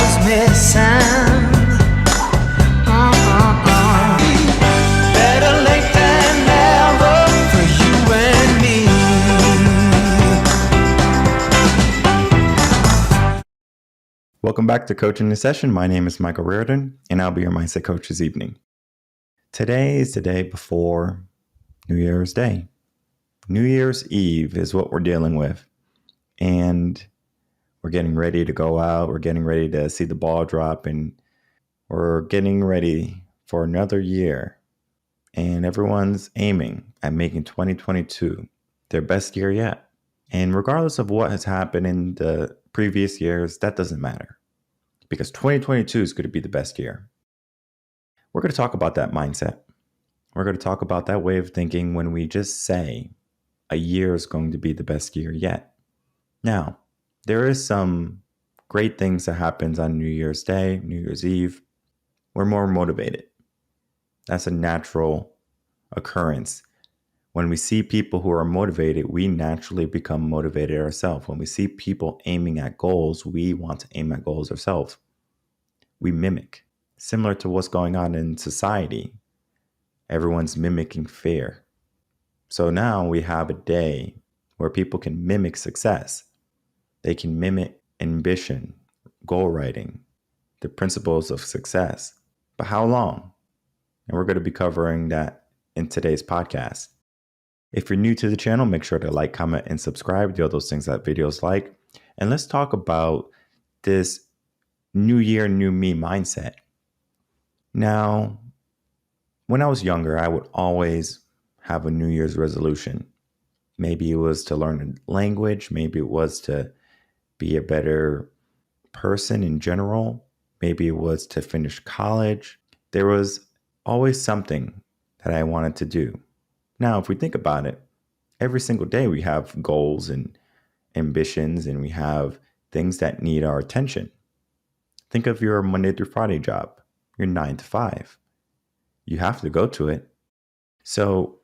was missing. Better late than never for you and me. Welcome back to Coachinginsession. My name is Michael Reardon, and I'll be your mindset coach this evening. Today is the day before New Year's Day. New Year's Eve is what we're dealing with. And we're getting ready to go out. We're getting ready to see the ball drop. And we're getting ready for another year. And everyone's aiming at making 2022 their best year yet. And regardless of what has happened in the previous years, that doesn't matter. Because 2022 is going to be the best year. We're going to talk about that mindset. We're going to talk about that way of thinking when we just say a year is going to be the best year yet. Now, there is some great things that happens on New Year's Day, New Year's Eve. We're more motivated. That's a natural occurrence. When we see people who are motivated, we naturally become motivated ourselves. When we see people aiming at goals, we want to aim at goals ourselves. We mimic. Similar to what's going on in society, everyone's mimicking fear. So now we have a day where people can mimic success. They can mimic ambition, goal writing, the principles of success. But how long? And we're going to be covering that in today's podcast. If you're new to the channel, make sure to like, comment, and subscribe. Do all those things that videos like. And let's talk about this new year, new me mindset. Now, when I was younger, I would always have a New Year's resolution. Maybe it was to learn a language. Maybe it was to be a better person in general. Maybe it was to finish college. There was always something that I wanted to do. Now, if we think about it, every single day we have goals and ambitions, and we have things that need our attention. Think of your Monday through Friday job, your 9 to 5. You have to go to it. So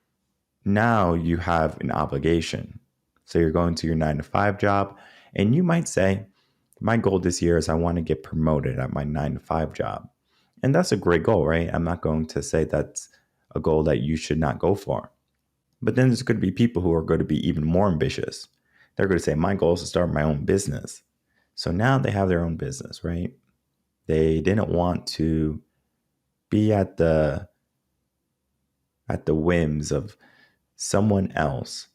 now you have an obligation. So you're going to your 9 to 5 job, and you might say, my goal this year is I want to get promoted at my 9 to 5 job. And that's a great goal, right? I'm not going to say that's a goal that you should not go for. But then there's going to be people who are going to be even more ambitious. They're going to say, my goal is to start my own business. So now they have their own business, right? They didn't want to be at the whims of someone else,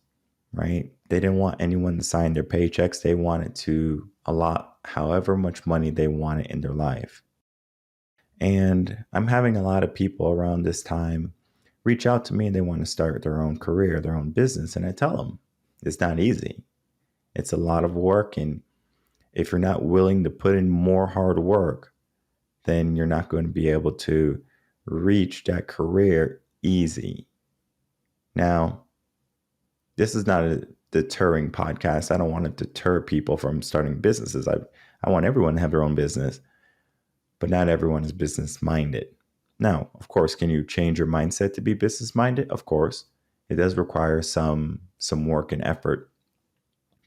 right? They didn't want anyone to sign their paychecks. They wanted to allot however much money they wanted in their life. And I'm having a lot of people around this time reach out to me, and they want to start their own career, their own business. And I tell them it's not easy. It's a lot of work. And if you're not willing to put in more hard work, then you're not going to be able to reach that career easy. Now, this is not a deterring podcast. I don't want to deter people from starting businesses. I want everyone to have their own business, but not everyone is business minded. Now, of course, can you change your mindset to be business minded? Of course, it does require some work and effort.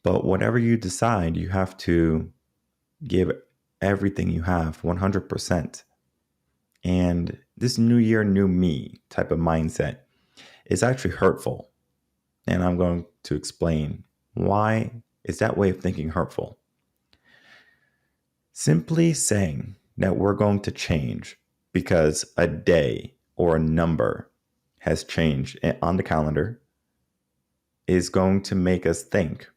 But whatever you decide, you have to give everything you have, 100%. And this new year, new me type of mindset is actually hurtful. And I'm going to explain why is that way of thinking hurtful. Simply saying that we're going to change because a day or a number has changed on the calendar is going to make us think,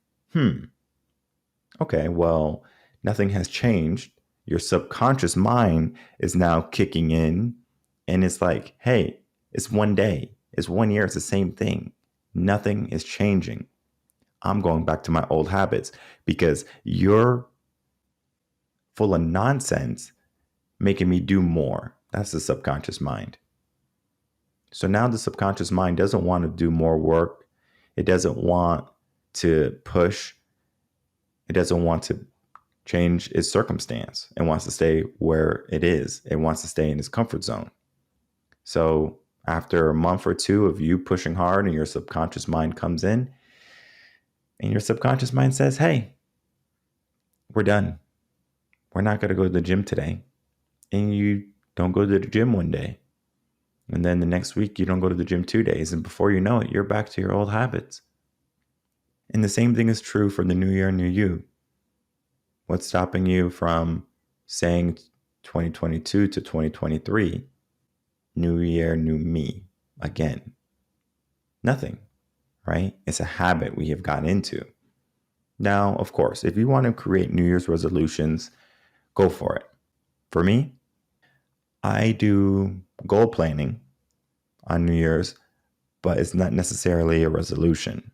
okay, well, nothing has changed. Your subconscious mind is now kicking in, and it's like, hey, it's one day, it's 1 year, it's the same thing. Nothing is changing. I'm going back to my old habits because you're full of nonsense making me do more. That's the subconscious mind. So now the subconscious mind doesn't want to do more work. It doesn't want to push. It doesn't want to change its circumstance. It wants to stay where it is. It wants to stay in its comfort zone. So after a month or two of you pushing hard and your subconscious mind comes in, and your subconscious mind says, hey, we're done. we're not going to go to the gym today. And you don't go to the gym one day. And then the next week, you don't go to the gym 2 days. And before you know it, you're back to your old habits. And the same thing is true for the new year, new you. What's stopping you from saying 2022 to 2023, new year, new me again? Nothing, right? It's a habit we have gotten into. Now, of course, if you want to create New Year's resolutions, go for it. For me, I do goal planning on New Year's, but it's not necessarily a resolution.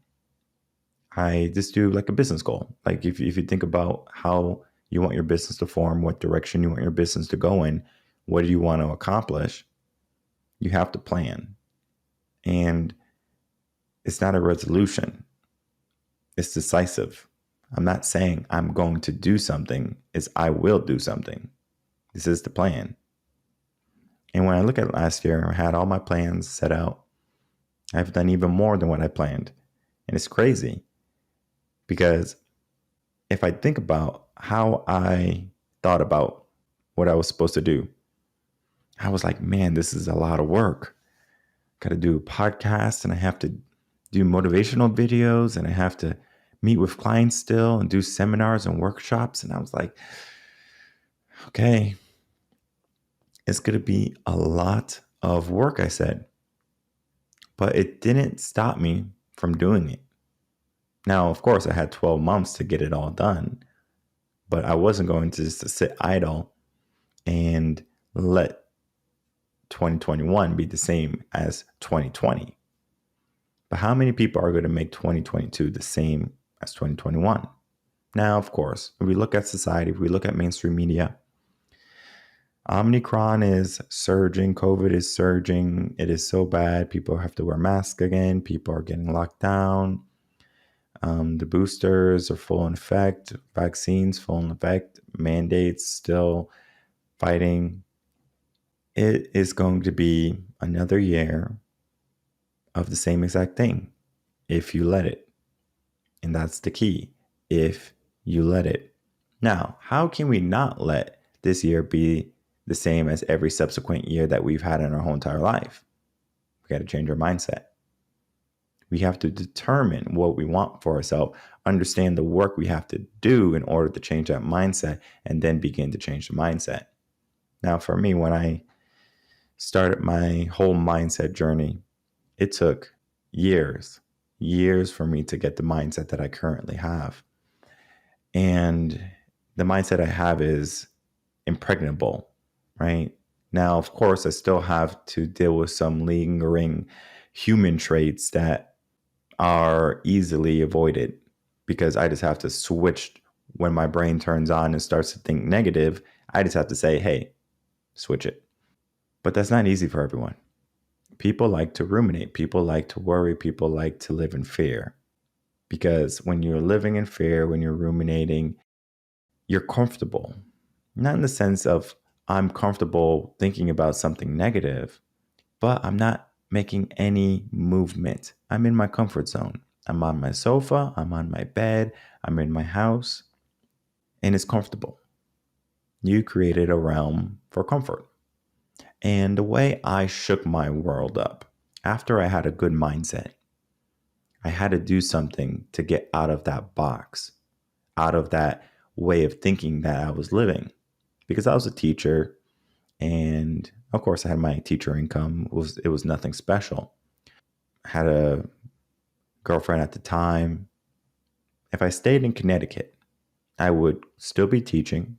I just do like a business goal. Like if you think about how you want your business to form, what direction you want your business to go in, what do you want to accomplish, you have to plan. And it's not a resolution. It's decisive. I'm not saying I'm going to do something, it's I will do something. This is the plan. And when I look at last year, I had all my plans set out. I've done even more than what I planned. And it's crazy because if I think about how I thought about what I was supposed to do, I was like, man, this is a lot of work. Got to do a podcast and I have to do motivational videos and I have to meet with clients still and do seminars and workshops. And I was like, okay, it's going to be a lot of work, I said. But it didn't stop me from doing it. Now, of course, I had 12 months to get it all done, but I wasn't going to just sit idle and let 2021 be the same as 2020. But how many people are going to make 2022 the same as 2021? Now, of course, if we look at society, if we look at mainstream media, Omicron is surging, COVID is surging. It is so bad. People have to wear masks again. People are getting locked down. The boosters are full in effect. Vaccines full in effect. Mandates still fighting. It is going to be another year of the same exact thing if you let it. And that's the key, if you let it. Now, how can we not let this year be the same as every subsequent year that we've had in our whole entire life? We got to change our mindset. We have to determine what we want for ourselves, understand the work we have to do in order to change that mindset, and then begin to change the mindset. Now, for me, when I started my whole mindset journey, it took years for me to get the mindset that I currently have. And the mindset I have is impregnable, right? Now, of course, I still have to deal with some lingering human traits that are easily avoided because I just have to switch when my brain turns on and starts to think negative. I just have to say, hey, switch it. But that's not easy for everyone. People like to ruminate. People like to worry. People like to live in fear. Because when you're living in fear, when you're ruminating, you're comfortable. Not in the sense of I'm comfortable thinking about something negative, but I'm not making any movement. I'm in my comfort zone. I'm on my sofa. I'm on my bed. I'm in my house. And it's comfortable. You created a realm for comfort. And the way I shook my world up after I had a good mindset, I had to do something to get out of that box, out of that way of thinking that I was living. Because I was a teacher and of course I had my teacher income. It was nothing special. I had a girlfriend at the time. If I stayed in Connecticut, I would still be teaching.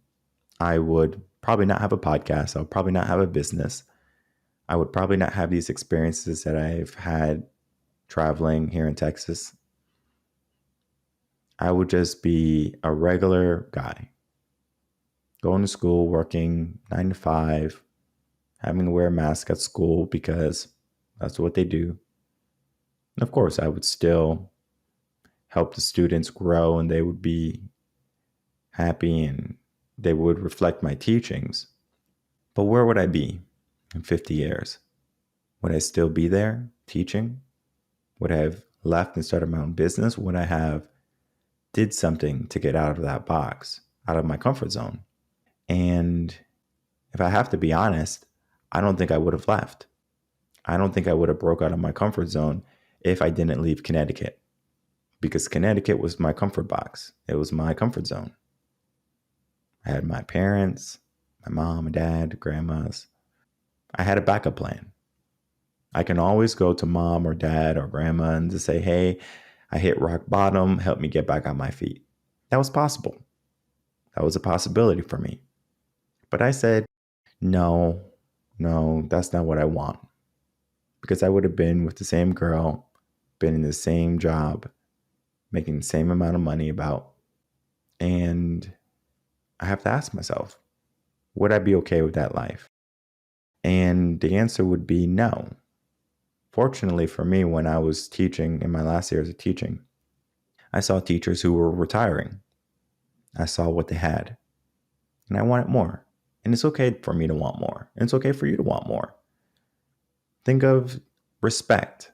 I would probably not have a podcast. I would probably not have a business. I would probably not have these experiences that I've had traveling here in Texas. I would just be a regular guy, going to school, working 9 to 5, having to wear a mask at school because that's what they do. And of course, I would still help the students grow and they would be happy and they would reflect my teachings. But where would I be in 50 years? Would I still be there teaching? Would I have left and started my own business? Would I have did something to get out of that box, out of my comfort zone? And if I have to be honest, I don't think I would have left. I don't think I would have broke out of my comfort zone if I didn't leave Connecticut, because Connecticut was my comfort box. It was my comfort zone. I had my parents, my mom and dad, grandmas. I had a backup plan. I can always go to mom or dad or grandma and just say, hey, I hit rock bottom, help me get back on my feet. That was possible. That was a possibility for me. But I said, no, that's not what I want. Because I would have been with the same girl, been in the same job, making the same amount of money about. And I have to ask myself, would I be okay with that life? And the answer would be no. Fortunately for me, when I was teaching in my last years of teaching, I saw teachers who were retiring. I saw what they had, and I wanted more. And it's okay for me to want more. And it's okay for you to want more. Think of respect.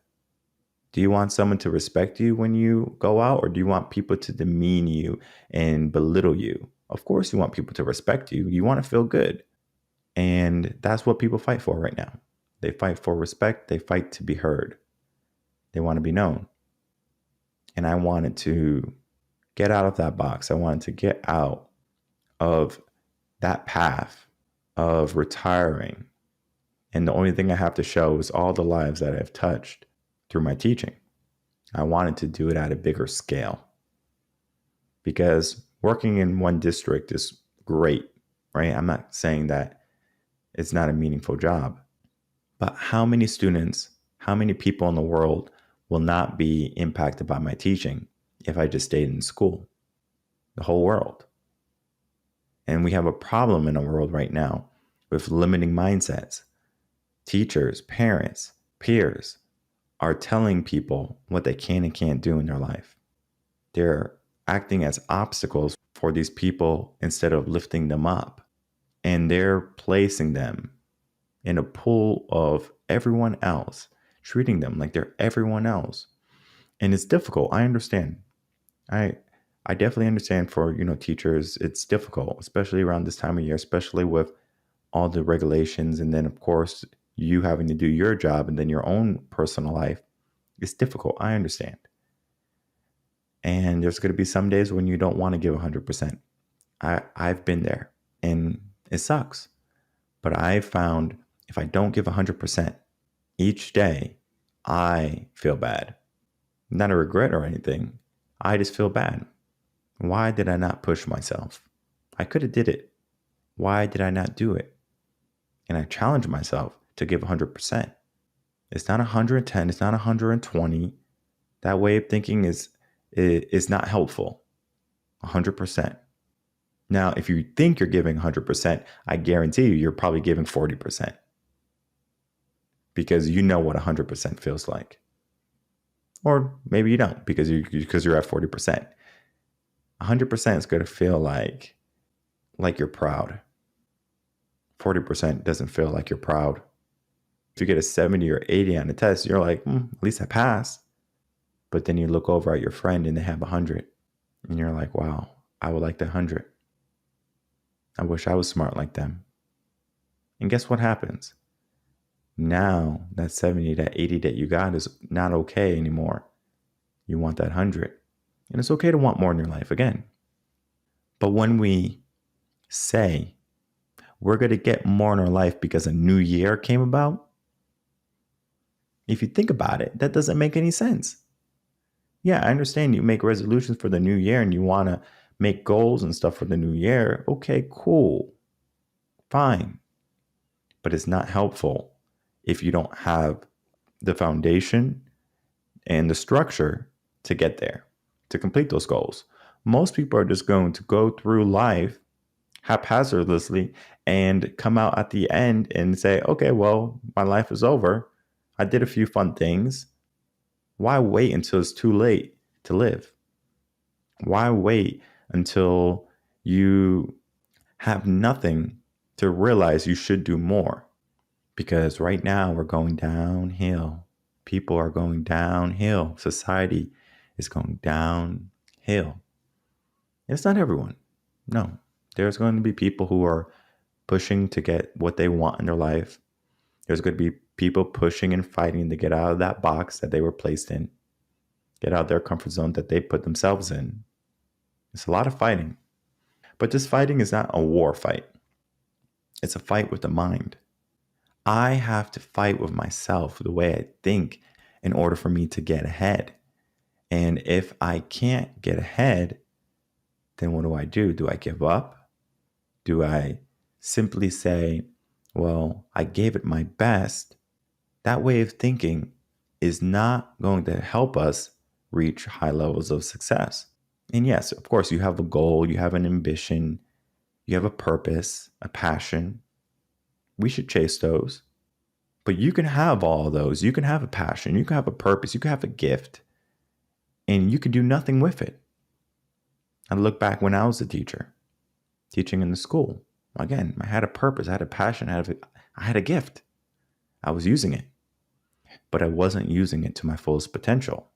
Do you want someone to respect you when you go out, or do you want people to demean you and belittle you? Of course, you want people to respect you. You want to feel good. And that's what people fight for right now. They fight for respect. They fight to be heard. They want to be known. And I wanted to get out of that box. I wanted to get out of that path of retiring. And the only thing I have to show is all the lives that I've touched through my teaching. I wanted to do it at a bigger scale, because working in one district is great, right? I'm not saying that it's not a meaningful job, but how many students, how many people in the world will not be impacted by my teaching if I just stayed in school? The whole world. And we have a problem in the world right now with limiting mindsets. Teachers, parents, peers are telling people what they can and can't do in their life. They're acting as obstacles for these people instead of lifting them up. And they're placing them in a pool of everyone else, treating them like they're everyone else. And it's difficult. I understand. I definitely understand for, teachers, it's difficult, especially around this time of year, especially with all the regulations. And then, of course, you having to do your job and then your own personal life. It's difficult. I understand. And there's going to be some days when you don't want to give 100%. I've been there, and it sucks. But I found if I don't give 100% each day, I feel bad. Not a regret or anything. I just feel bad. Why did I not push myself? I could have did it. Why did I not do it? And I challenge myself to give 100%. It's not 110. It's not 120. That way of thinking is not helpful. 100%. Now, if you think you're giving 100%, I guarantee you're probably giving 40%. Because you know what 100% feels like. Or maybe you don't, because you're at 40%. 100% is going to feel like you're proud. 40% doesn't feel like you're proud. If you get a 70 or 80 on a test, you're like, at least I passed. But then you look over at your friend and they have 100. And you're like, wow, I would like that 100. I wish I was smart like them. And guess what happens? Now that 70, that 80 that you got is not okay anymore. You want that 100. And it's okay to want more in your life again. But when we say we're going to get more in our life because a new year came about, if you think about it, that doesn't make any sense. Yeah, I understand you make resolutions for the new year and you want to make goals and stuff for the new year. Okay, cool. Fine. But it's not helpful if you don't have the foundation and the structure to get there, to complete those goals. Most people are just going to go through life haphazardly and come out at the end and say, okay, well, my life is over. I did a few fun things. Why wait until it's too late to live? Why wait until you have nothing to realize you should do more? Because right now we're going downhill. People are going downhill. Society is going downhill. It's not everyone. No, There's going to be people who are pushing to get what they want in their life. There's going to be people pushing and fighting to get out of that box that they were placed in, get out of their comfort zone that they put themselves in. It's a lot of fighting. But this fighting is not a war fight. It's a fight with the mind. I have to fight with myself, the way I think, in order for me to get ahead. And if I can't get ahead, then what do? Do I give up? Do I simply say, well, I gave it my best? That way of thinking is not going to help us reach high levels of success. And yes, of course, you have a goal, you have an ambition, you have a purpose, a passion. We should chase those. But you can have all of those. You can have a passion, you can have a purpose, you can have a gift, and you can do nothing with it. I look back when I was a teacher, teaching in the school. Again, I had a purpose, I had a passion, I had a gift. I was using it, but I wasn't using it to my fullest potential.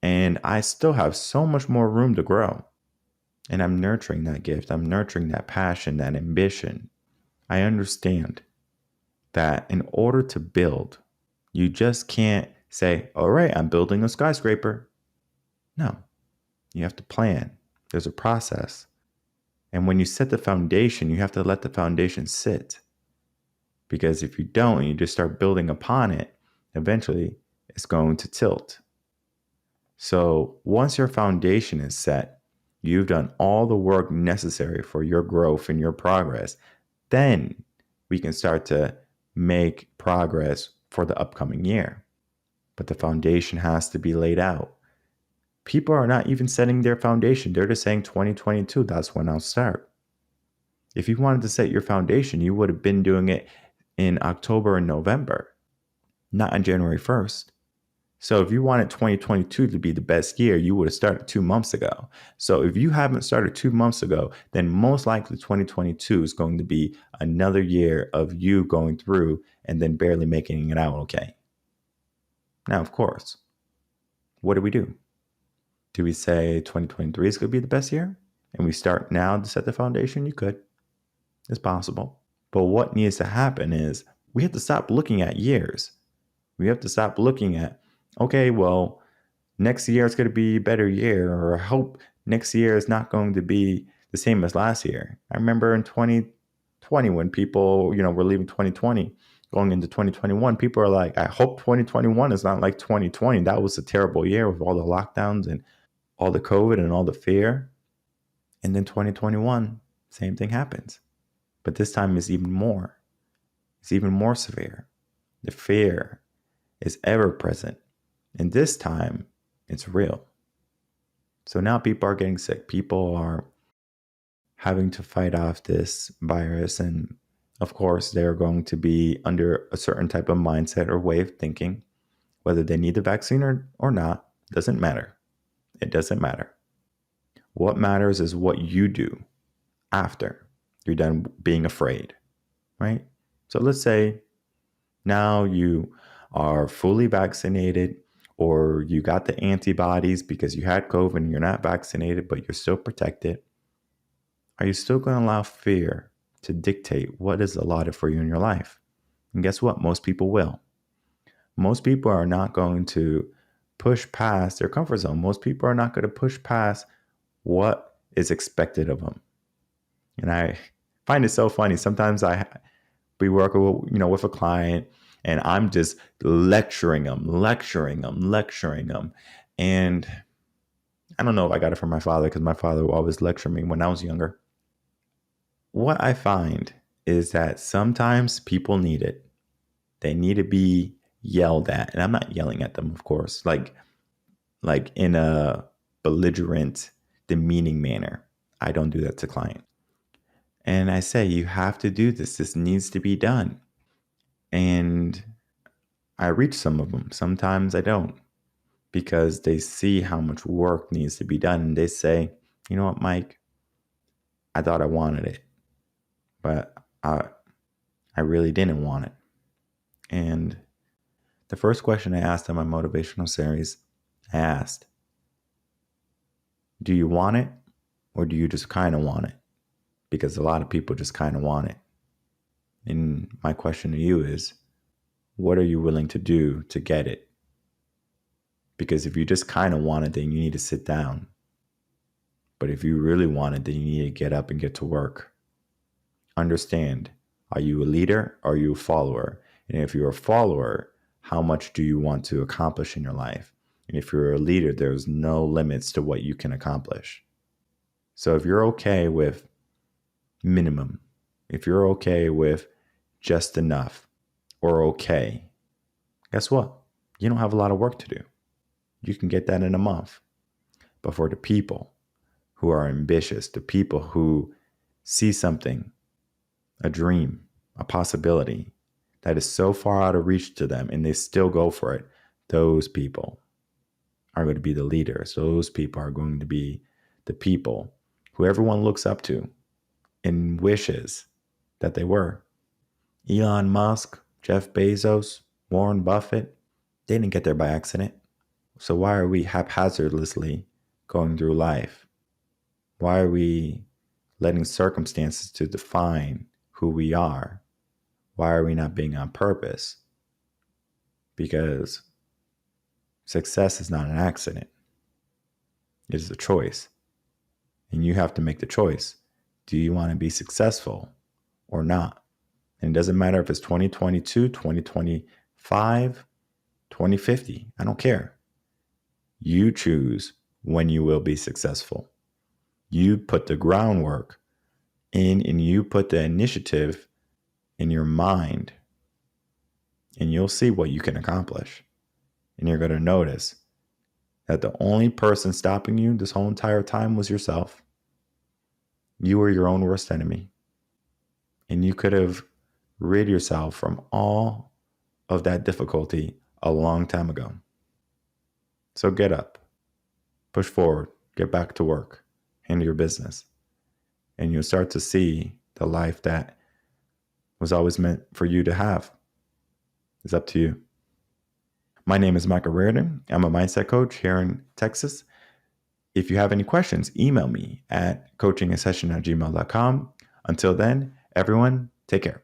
And I still have so much more room to grow. And I'm nurturing that gift. I'm nurturing that passion, that ambition. I understand that in order to build, you just can't say, all right, I'm building a skyscraper. No, you have to plan. There's a process. And when you set the foundation, you have to let the foundation sit. Because if you don't, and you just start building upon it, eventually it's going to tilt. So once your foundation is set, you've done all the work necessary for your growth and your progress, then we can start to make progress for the upcoming year. But the foundation has to be laid out. People are not even setting their foundation. They're just saying 2022, that's when I'll start. If you wanted to set your foundation, you would have been doing it in October and November, not on January 1st. So if you wanted 2022 to be the best year, you would have started 2 months ago. So if you haven't started 2 months ago, then most likely 2022 is going to be another year of you going through and then barely making it out okay. Now, of course, what do? Do we say 2023 is going to be the best year? And we start now to set the foundation? You could. It's possible. But what needs to happen is we have to stop looking at years. We have to stop looking at, okay, well, next year is going to be a better year, or I hope next year is not going to be the same as last year. I remember in 2020 when people, were leaving 2020, going into 2021, people are like, I hope 2021 is not like 2020. That was a terrible year with all the lockdowns and all the COVID and all the fear. And then 2021, same thing happens. But this time is even more. It's even more severe. The fear is ever present. And this time, it's real. So now people are getting sick. People are having to fight off this virus. And of course, they're going to be under a certain type of mindset or way of thinking. Whether they need the vaccine or not, doesn't matter. It doesn't matter. What matters is what you do after you're done being afraid, right? So let's say now you are fully vaccinated, or you got the antibodies because you had COVID and you're not vaccinated, but you're still protected. Are you still going to allow fear to dictate what is allotted for you in your life? And guess what? Most people will. Most people are not going to push past their comfort zone. Most people are not going to push past what is expected of them. And I find it so funny. Sometimes we work with a client, and I'm just lecturing them. And I don't know if I got it from my father, because my father would always lecture me when I was younger. What I find is that sometimes people need it. They need to be yelled at. And I'm not yelling at them, of course, like in a belligerent, demeaning manner. I don't do that to clients. And I say, you have to do this. This needs to be done. And I reach some of them. Sometimes I don't, because they see how much work needs to be done. And they say, you know what, Mike, I thought I wanted it, but I really didn't want it. And the first question I asked in my motivational series, I asked, do you want it, or do you just kind of want it? because a lot of people just kind of want it. And my question to you is, what are you willing to do to get it? Because if you just kind of want it, then you need to sit down. But if you really want it, then you need to get up and get to work. Understand, are you a leader or are you a follower? And if you're a follower, how much do you want to accomplish in your life? And if you're a leader, there's no limits to what you can accomplish. So if you're okay with minimum, if you're okay with just enough or okay, guess what? You don't have a lot of work to do. You can get that in a month. But for the people who are ambitious, the people who see something, a dream, a possibility that is so far out of reach to them and they still go for it, those people are going to be the leaders. Those people are going to be the people who everyone looks up to and wishes that they were. Elon Musk, Jeff Bezos, Warren Buffett, they didn't get there by accident. So why are we haphazardly going through life? Why are we letting circumstances to define who we are? Why are we not being on purpose? Because success is not an accident. It is a choice. And you have to make the choice. Do you want to be successful or not? And it doesn't matter if it's 2022, 2025, 2050. I don't care. You choose when you will be successful. You put the groundwork in and you put the initiative in your mind, and you'll see what you can accomplish. And you're going to notice that the only person stopping you this whole entire time was yourself. You were your own worst enemy. And you could have rid yourself from all of that difficulty a long time ago. So get up, push forward, get back to work, handle your business, and you'll start to see the life that was always meant for you to have. It's up to you. My name is Michael Reardon. I'm a mindset coach here in Texas. If you have any questions, email me at coachinginsession@gmail.com. Until then, everyone, take care.